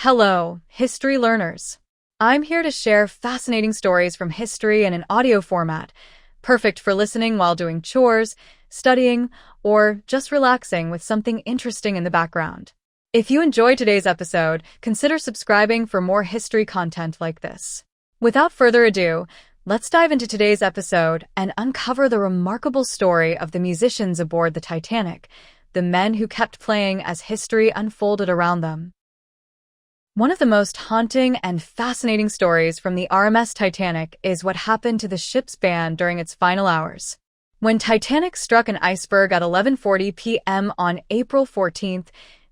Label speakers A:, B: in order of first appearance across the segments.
A: Hello, history learners. I'm here to share fascinating stories from history in an audio format, perfect for listening while doing chores, studying, or just relaxing with something interesting in the background. If you enjoyed today's episode, consider subscribing for more history content like this. Without further ado, let's dive into today's episode and uncover the remarkable story of the musicians aboard the Titanic, the men who kept playing as history unfolded around them. One of the most haunting and fascinating stories from the RMS Titanic is what happened to the ship's band during its final hours. When Titanic struck an iceberg at 11:40 p.m. on April 14,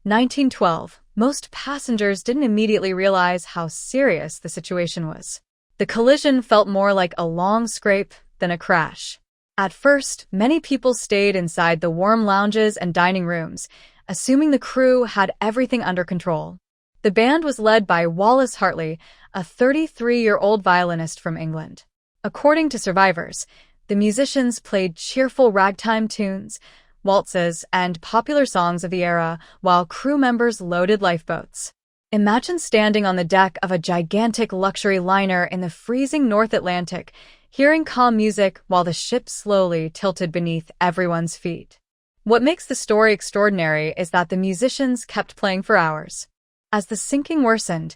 A: 1912, most passengers didn't immediately realize how serious the situation was. The collision felt more like a long scrape than a crash. At first, many people stayed inside the warm lounges and dining rooms, assuming the crew had everything under control. The band was led by Wallace Hartley, a 33-year-old violinist from England. According to survivors, the musicians played cheerful ragtime tunes, waltzes, and popular songs of the era while crew members loaded lifeboats. Imagine standing on the deck of a gigantic luxury liner in the freezing North Atlantic, hearing calm music while the ship slowly tilted beneath everyone's feet. What makes the story extraordinary is that the musicians kept playing for hours. As the sinking worsened,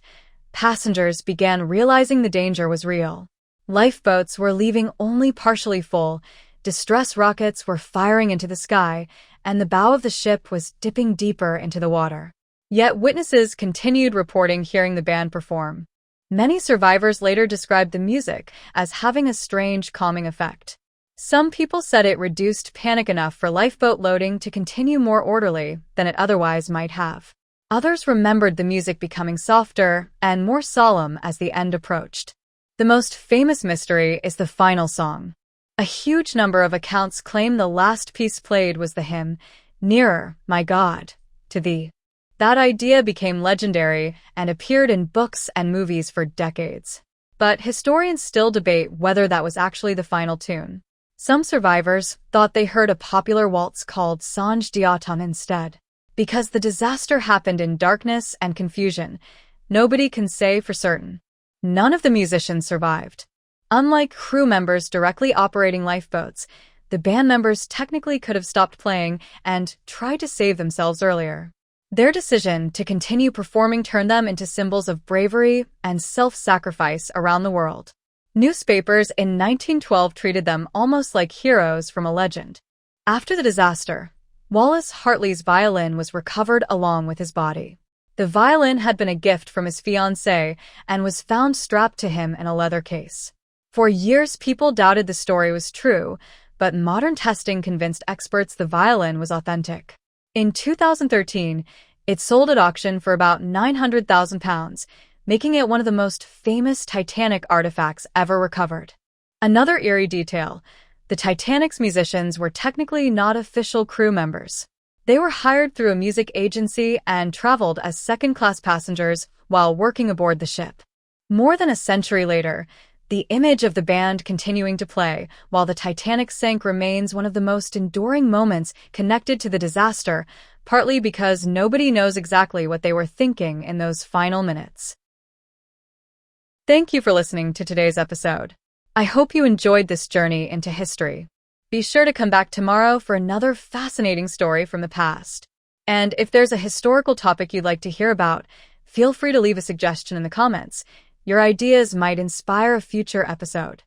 A: passengers began realizing the danger was real. Lifeboats were leaving only partially full, distress rockets were firing into the sky, and the bow of the ship was dipping deeper into the water. Yet witnesses continued reporting hearing the band perform. Many survivors later described the music as having a strange calming effect. Some people said it reduced panic enough for lifeboat loading to continue more orderly than it otherwise might have. Others remembered the music becoming softer and more solemn as the end approached. The most famous mystery is the final song. A huge number of accounts claim the last piece played was the hymn, "Nearer, My God, to Thee." That idea became legendary and appeared in books and movies for decades. But historians still debate whether that was actually the final tune. Some survivors thought they heard a popular waltz called Songe d'Automne instead. Because the disaster happened in darkness and confusion, nobody can say for certain. None of the musicians survived. Unlike crew members directly operating lifeboats, the band members technically could have stopped playing and tried to save themselves earlier. Their decision to continue performing turned them into symbols of bravery and self-sacrifice around the world. Newspapers in 1912 treated them almost like heroes from a legend. After the disaster, Wallace Hartley's violin was recovered along with his body. The violin had been a gift from his fiancée and was found strapped to him in a leather case. For years, people doubted the story was true, but modern testing convinced experts the violin was authentic. In 2013, it sold at auction for about £900,000, making it one of the most famous Titanic artifacts ever recovered. Another eerie detail: the Titanic's musicians were technically not official crew members. They were hired through a music agency and traveled as second-class passengers while working aboard the ship. More than a century later, the image of the band continuing to play while the Titanic sank remains one of the most enduring moments connected to the disaster, partly because nobody knows exactly what they were thinking in those final minutes. Thank you for listening to today's episode. I hope you enjoyed this journey into history. Be sure to come back tomorrow for another fascinating story from the past. And if there's a historical topic you'd like to hear about, feel free to leave a suggestion in the comments. Your ideas might inspire a future episode.